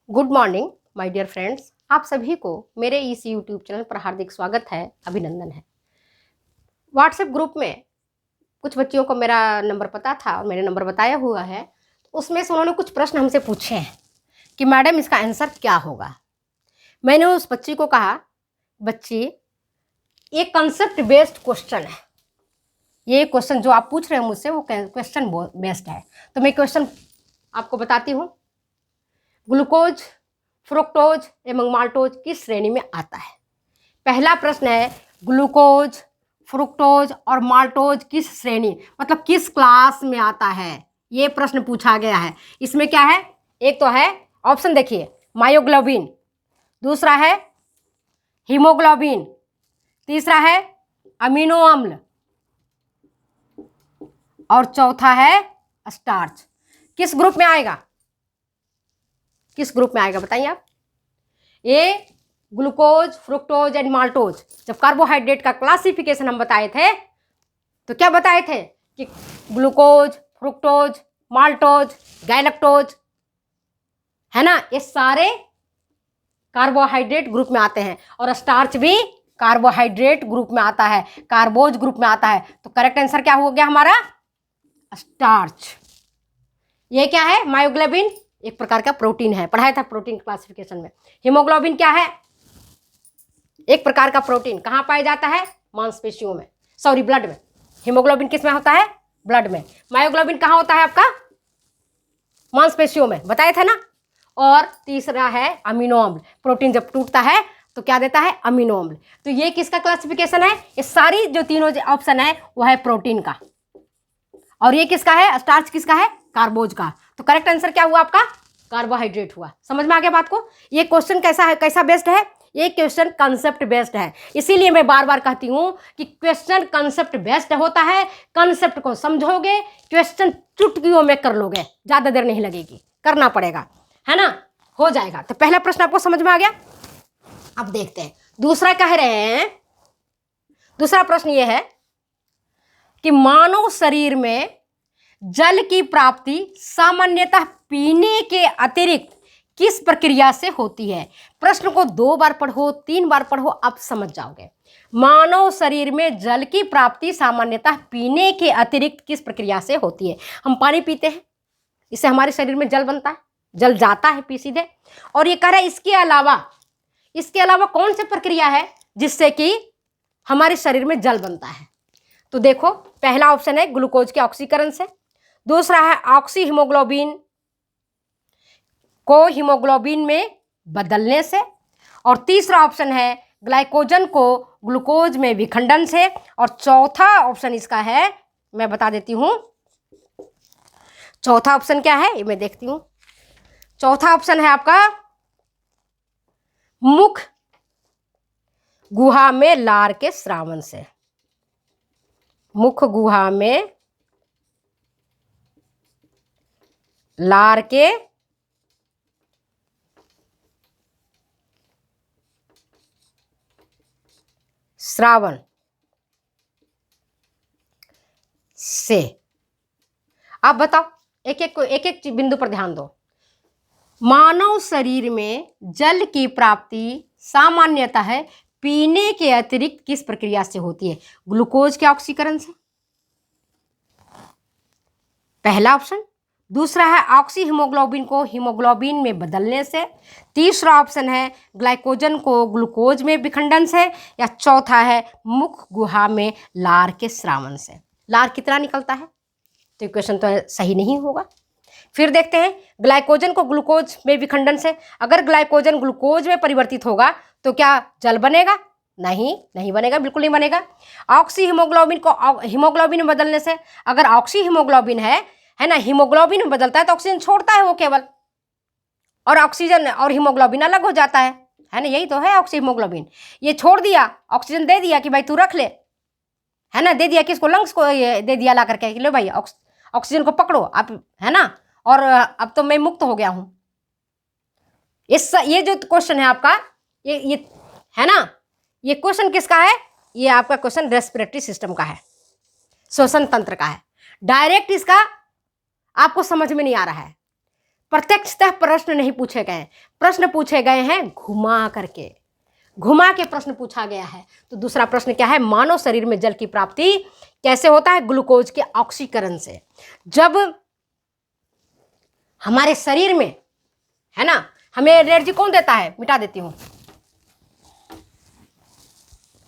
Good morning my dear friends. आप सभी को मेरे इस यूट्यूब चैनल पर हार्दिक स्वागत है, अभिनंदन है। व्हाट्सएप ग्रुप में कुछ बच्चियों को मेरा नंबर पता था और मेरे नंबर बताया हुआ है। उसमें से उन्होंने कुछ प्रश्न हमसे पूछे हैं कि मैडम इसका आंसर क्या होगा। मैंने उस बच्ची को कहा, बच्ची ये कंसेप्ट बेस्ड क्वेश्चन है, ये क्वेश्चन जो आप पूछ रहे हैं मुझसे वो क्वेश्चन बेस्ड है। तो मैं क्वेश्चन आपको बताती हूँ। ग्लूकोज, फ्रुक्टोज एवं माल्टोज किस श्रेणी में आता है? पहला प्रश्न है, ग्लूकोज, फ्रुक्टोज और माल्टोज किस श्रेणी मतलब किस क्लास में आता है, ये प्रश्न पूछा गया है। इसमें क्या है, एक तो है ऑप्शन देखिए, मायोग्लोबिन, दूसरा है हीमोग्लोबिन, तीसरा है अमीनो अम्ल और चौथा है स्टार्च। किस ग्रुप में आएगा, किस ग्रुप में आएगा बताइए आप? ये ग्लूकोज, फ्रुक्टोज एंड माल्टोज। जब कार्बोहाइड्रेट का क्लासिफिकेशन हम बताए थे तो क्या बताए थे कि ग्लूकोज, फ्रुक्टोज, माल्टोज, गैलेक्टोज, है ना, ये सारे कार्बोहाइड्रेट ग्रुप में आते हैं और स्टार्च भी कार्बोहाइड्रेट ग्रुप में आता है, कार्बोज ग्रुप में आता है। तो करेक्ट आंसर क्या हो गया हमारा? स्टार्च। ये क्या है? मायोग्लोबिन एक प्रकार का प्रोटीन है, पढ़ाया था प्रोटीन क्लासिफिकेशन में। हीमोग्लोबिन क्या है? एक प्रकार का प्रोटीन, कहाँ पाया जाता है? मांसपेशियों में, सॉरी ब्लड में। हीमोग्लोबिन किस में होता है? ब्लड में। मायोग्लोबिन कहाँ होता है आपका? मांसपेशियों में, बताया था ना। और तीसरा है अमीनो अम्ल। प्रोटीन जब टूटता है तो क्या देता है? अमीनो अम्ल। तो ये किसका क्लासिफिकेशन है? ये सारी जो तीनों ऑप्शन है वो है प्रोटीन का। और ये किसका है? स्टार्च किसका है? कार्बोज का। तो करेक्ट आंसर क्या हुआ आपका? कार्बोहाइड्रेट हुआ। समझ में आ गया बात को? ये क्वेश्चन कैसा है, कैसा बेस्ड है? ये क्वेश्चन कंसेप्ट बेस्ड है। इसीलिए मैं बार बार कहती हूं कि क्वेश्चन कंसेप्ट बेस्ड होता है। कंसेप्ट को समझोगे, क्वेश्चन चुटकियों में कर लोगे, ज्यादा देर नहीं लगेगी, करना पड़ेगा, है ना, हो जाएगा। तो पहला प्रश्न आपको समझ में आ गया। अब देखते हैं दूसरा कह रहे हैं। दूसरा प्रश्न ये है कि मानव शरीर में जल की प्राप्ति सामान्यतः पीने के अतिरिक्त किस प्रक्रिया से होती है? प्रश्न को 2 बार पढ़ो, 3 बार पढ़ो, आप समझ जाओगे। मानव शरीर में जल की प्राप्ति सामान्यतः पीने के अतिरिक्त किस प्रक्रिया से होती है? हम पानी पीते हैं, इससे हमारे शरीर में जल बनता है, जल जाता है पी सीधे। और ये कह रहा है इसके अलावा कौन सी प्रक्रिया है जिससे कि हमारे शरीर में जल बनता है? तो देखो, पहला ऑप्शन है ग्लूकोज के ऑक्सीकरण से, दूसरा है ऑक्सी हीमोग्लोबिन को हीमोग्लोबिन में बदलने से, और तीसरा ऑप्शन है ग्लाइकोजन को ग्लूकोज में विखंडन से, और चौथा ऑप्शन इसका है, मैं बता देती हूं चौथा ऑप्शन क्या है, ये मैं देखती हूं। चौथा ऑप्शन है आपका मुख गुहा में लार के स्रावन से। मुख गुहा में लार के श्रावण से। आप बताओ, एक एक बिंदु पर ध्यान दो। मानव शरीर में जल की प्राप्ति सामान्यतः पीने के अतिरिक्त किस प्रक्रिया से होती है? ग्लूकोज के ऑक्सीकरण से, पहला ऑप्शन। दूसरा है ऑक्सी हीमोग्लोबिन को हीमोग्लोबिन में बदलने से, तीसरा ऑप्शन है ग्लाइकोजन को ग्लूकोज में विखंडन से, या चौथा है मुख गुहा में लार के स्रावन से। लार कितना निकलता है? तो इक्वेशन तो सही नहीं होगा। फिर देखते हैं ग्लाइकोजन को ग्लूकोज में विखंडन से। अगर ग्लाइकोजन ग्लूकोज में परिवर्तित होगा तो क्या जल बनेगा? नहीं बनेगा, बिल्कुल नहीं बनेगा। ऑक्सी हीमोग्लोबिन को हीमोग्लोबिन में बदलने से, अगर ऑक्सी हीमोग्लोबिन है ना, हीमोग्लोबिन में बदलता है तो ऑक्सीजन छोड़ता है वो केवल, और ऑक्सीजन और हीमोग्लोबिन अलग हो जाता है ना, यही तो है ऑक्सी हीमोग्लोबिन। ये छोड़ दिया, ऑक्सीजन दे दिया कि भाई तू रख ले, है ना, दे दिया किसको? लंग्स को ये दे दिया ला करके, लो भाई ऑक्सीजन को पकड़ो आप, है ना, और अब तो मैं मुक्त हो गया हूं। ये जो क्वेश्चन है आपका, ये है ना, ये क्वेश्चन किसका है? ये आपका क्वेश्चन रेस्पिरेटरी सिस्टम का है, श्वसन तंत्र का है। डायरेक्ट इसका आपको समझ में नहीं आ रहा है। प्रत्यक्षतः प्रश्न नहीं पूछे गए, प्रश्न पूछे गए हैं घुमा करके, घुमा के प्रश्न पूछा गया है। तो दूसरा प्रश्न क्या है, मानव शरीर में जल की प्राप्ति कैसे होता है, ग्लूकोज के ऑक्सीकरण से। जब हमारे शरीर में है ना, हमें एनर्जी कौन देता है, मिटा देती हूं,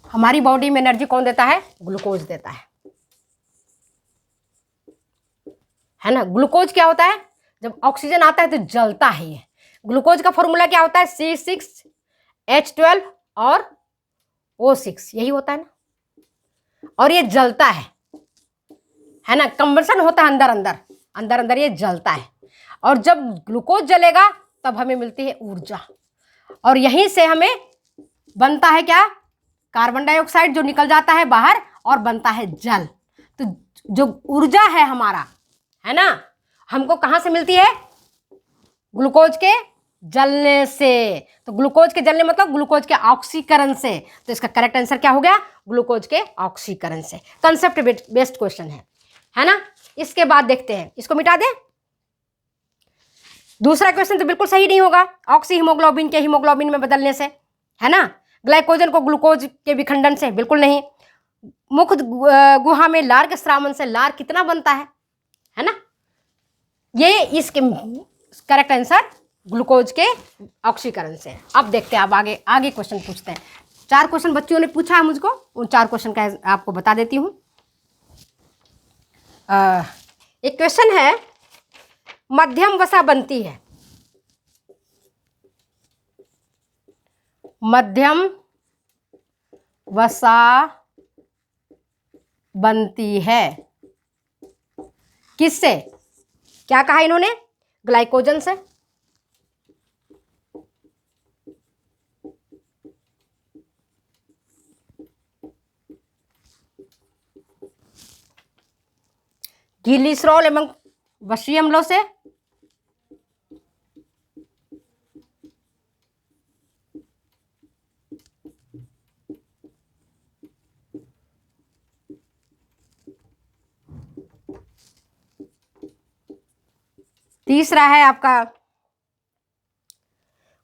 हमारी बॉडी में एनर्जी कौन देता है, ग्लूकोज देता है ना। ग्लूकोज क्या होता है, जब ऑक्सीजन आता है तो जलता है ये। ग्लूकोज का फॉर्मूला क्या होता है, C6H12 और O6, यही होता है ना। और ये जलता है ना, कंबशन होता है अंदर अंदर, अंदर अंदर ये जलता है। और जब ग्लूकोज जलेगा तब हमें मिलती है ऊर्जा, और यहीं से हमें बनता है क्या, कार्बन डाइऑक्साइड जो निकल जाता है बाहर और बनता है जल। तो जो ऊर्जा है हमारा, है ना, हमको कहां से मिलती है, ग्लूकोज के जलने से। तो ग्लूकोज के जलने मतलब ग्लूकोज के ऑक्सीकरण से। तो इसका करेक्ट आंसर क्या हो गया, ग्लूकोज के ऑक्सीकरण से। कंसेप्ट बेस्ड क्वेश्चन है ना। इसके बाद देखते हैं, इसको मिटा दें। दूसरा क्वेश्चन तो बिल्कुल सही नहीं होगा, ऑक्सी हीमोग्लोबिन के हीमोग्लोबिन में बदलने से, है ना। ग्लाइकोजन को ग्लूकोज के विखंडन से, बिल्कुल नहीं। मुख गुहा में लार के स्रावन से लार कितना बनता है ना। ये इसके करेक्ट आंसर ग्लूकोज के ऑक्सीकरण से। अब देखते हैं, अब आगे क्वेश्चन पूछते हैं। 4 क्वेश्चन बच्चियों ने पूछा है मुझको, उन 4 क्वेश्चन का आपको बता देती हूँ। एक क्वेश्चन है, मध्यम वसा बनती है, मध्यम वसा बनती है किससे, क्या कहा इन्होंने, ग्लाइकोजन से। ग्लिसरॉल एवं वसीय अम्लों से, तीसरा है आपका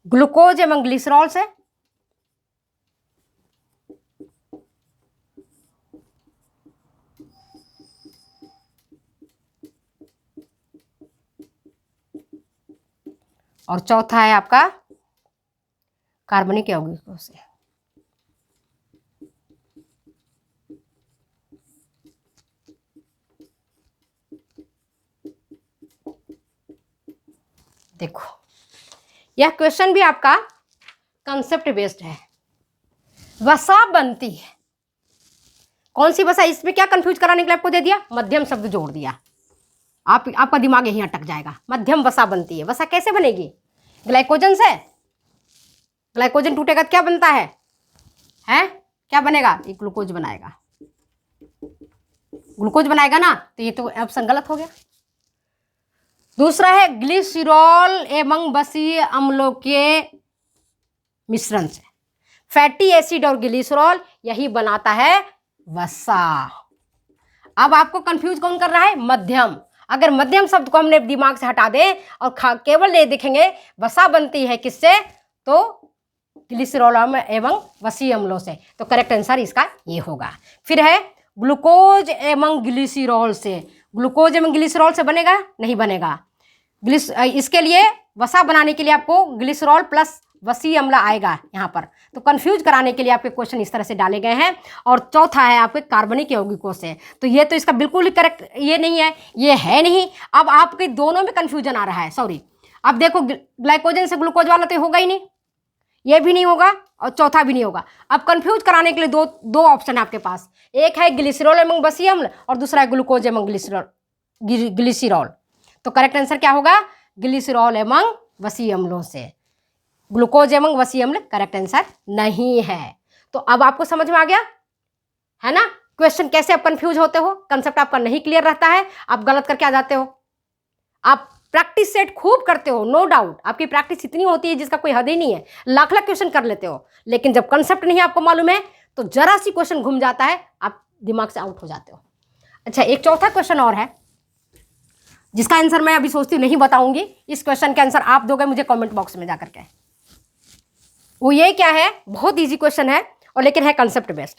ग्लूकोज एवं ग्लिसरॉल से, और चौथा है आपका कार्बनिक यौगिकों से। देखो, यह क्वेश्चन भी आपका कंसेप्ट बेस्ड है। वसा बनती है, कौन सी वसा, इसमें क्या कंफ्यूज कराने के लिए आपको दे दिया, मध्यम शब्द जोड़ दिया। आपका दिमाग यहीं अटक जाएगा। मध्यम वसा बनती है, वसा कैसे बनेगी, ग्लाइकोजन से। ग्लाइकोजन टूटेगा तो क्या बनता है क्या बनेगा, ये ग्लूकोज बनाएगा, ग्लूकोज बनाएगा ना। तो ये तो ऑप्शन गलत हो गया। दूसरा है ग्लिसरॉल एवं वसीय अम्लों के मिश्रण से, फैटी एसिड और ग्लिसरॉल यही बनाता है वसा। अब आपको कंफ्यूज कौन कर रहा है, मध्यम। अगर मध्यम शब्द को हमने दिमाग से हटा दें और केवल ये देखेंगे वसा बनती है किससे, तो ग्लिसरॉल एवं वसीय अम्लों से, तो करेक्ट आंसर इसका ये होगा। फिर है ग्लूकोज एवं ग्लिसरॉल से, ग्लूकोज एवं ग्लिसरॉल से बनेगा, नहीं बनेगा। इसके लिए वसा बनाने के लिए आपको ग्लिसरॉल प्लस वसीय अम्ल आएगा यहाँ पर। तो कंफ्यूज कराने के लिए आपके क्वेश्चन इस तरह से डाले गए हैं। और चौथा है आपके कार्बनिक यौगिकों से, तो ये तो इसका बिल्कुल ही करेक्ट ये नहीं है, ये है नहीं। अब आपके दोनों में कंफ्यूजन आ रहा है, सॉरी। अब देखो, ग्लाइकोजन से ग्लूकोज वाला तो होगा ही नहीं, ये भी नहीं होगा और चौथा भी नहीं होगा। अब कंफ्यूज कराने के लिए दो ऑप्शन है आपके पास, एक है ग्लिसरॉल एवं वसीय अम्ल और दूसरा है ग्लूकोज एवं ग्लिसरॉल। तो करेक्ट आंसर क्या होगा, ग्लिसरॉल एवं वसीय अम्लों से। ग्लूकोज एवं वसीय अम्ल करेक्ट आंसर नहीं है। तो अब आपको समझ में आ गया है ना, क्वेश्चन कैसे आप कंफ्यूज होते हो, कंसेप्ट आपका नहीं क्लियर रहता है, आप गलत करके आ जाते हो। आप प्रैक्टिस सेट खूब करते हो, नो डाउट, आपकी प्रैक्टिस इतनी होती है जिसका कोई हद ही नहीं है, लाख लाख क्वेश्चन कर लेते हो, लेकिन जब कंसेप्ट नहीं आपको मालूम है तो जरा सी क्वेश्चन घूम जाता है, आप दिमाग से आउट हो जाते हो। अच्छा, एक चौथा क्वेश्चन और है, जिसका आंसर मैं अभी सोचती हूँ नहीं बताऊंगी, इस क्वेश्चन का आंसर आप दोगे मुझे कमेंट बॉक्स में जाकर के। वो ये क्या है, बहुत इजी क्वेश्चन है और लेकिन है कंसेप्ट बेस्ड,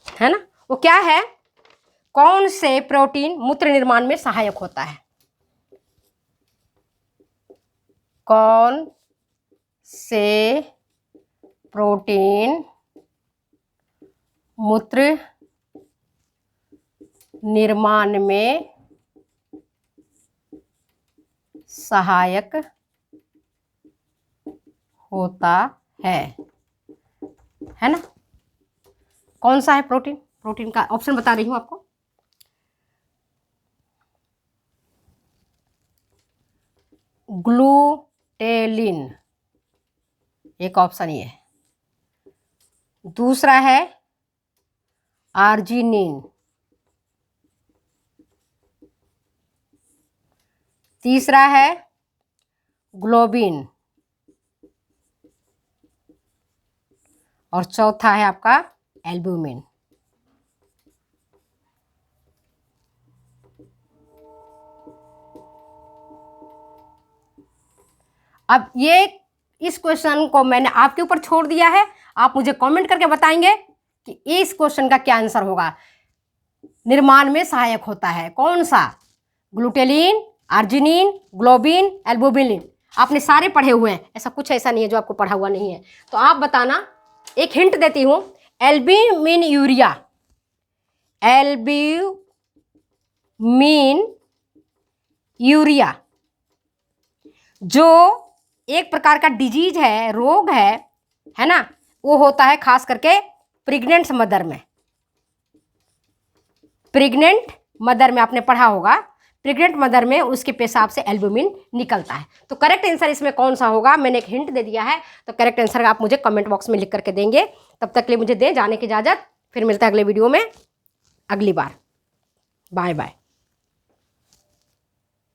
है ना। वो क्या है, कौन से प्रोटीन मूत्र निर्माण में सहायक होता है? कौन से प्रोटीन मूत्र निर्माण में सहायक होता है ना। कौन सा है प्रोटीन? प्रोटीन का ऑप्शन बता रही हूं आपको। ग्लूटेलिन एक ऑप्शन ये है, दूसरा है आर्जिनिन, तीसरा है ग्लोबिन और चौथा है आपका एल्ब्यूमिन। अब ये इस क्वेश्चन को मैंने आपके ऊपर छोड़ दिया है, आप मुझे कमेंट करके बताएंगे कि इस क्वेश्चन का क्या आंसर होगा। निर्माण में सहायक होता है कौन सा? ग्लूटेलिन, आर्जिनिन, ग्लोबिन, एल्ब्यूमिन। आपने सारे पढ़े हुए हैं, ऐसा कुछ ऐसा नहीं है जो आपको पढ़ा हुआ नहीं है। तो आप बताना, एक हिंट देती हूं, एल्ब्यूमिन यूरिया, एल्ब्यूमिन यूरिया जो एक प्रकार का डिजीज है, रोग है ना, वो होता है खास करके प्रेग्नेंट मदर में। प्रेग्नेंट मदर में आपने पढ़ा होगा, प्रेग्नेंट मदर में उसके पेशाब से एल्ब्यूमिन निकलता है। तो करेक्ट आंसर इसमें कौन सा होगा, मैंने एक हिंट दे दिया है, तो करेक्ट आंसर आप मुझे कमेंट बॉक्स में लिख करके देंगे। तब तक के लिए मुझे दे जाने की इजाज़त, फिर मिलता है अगले वीडियो में अगली बार। Bye bye.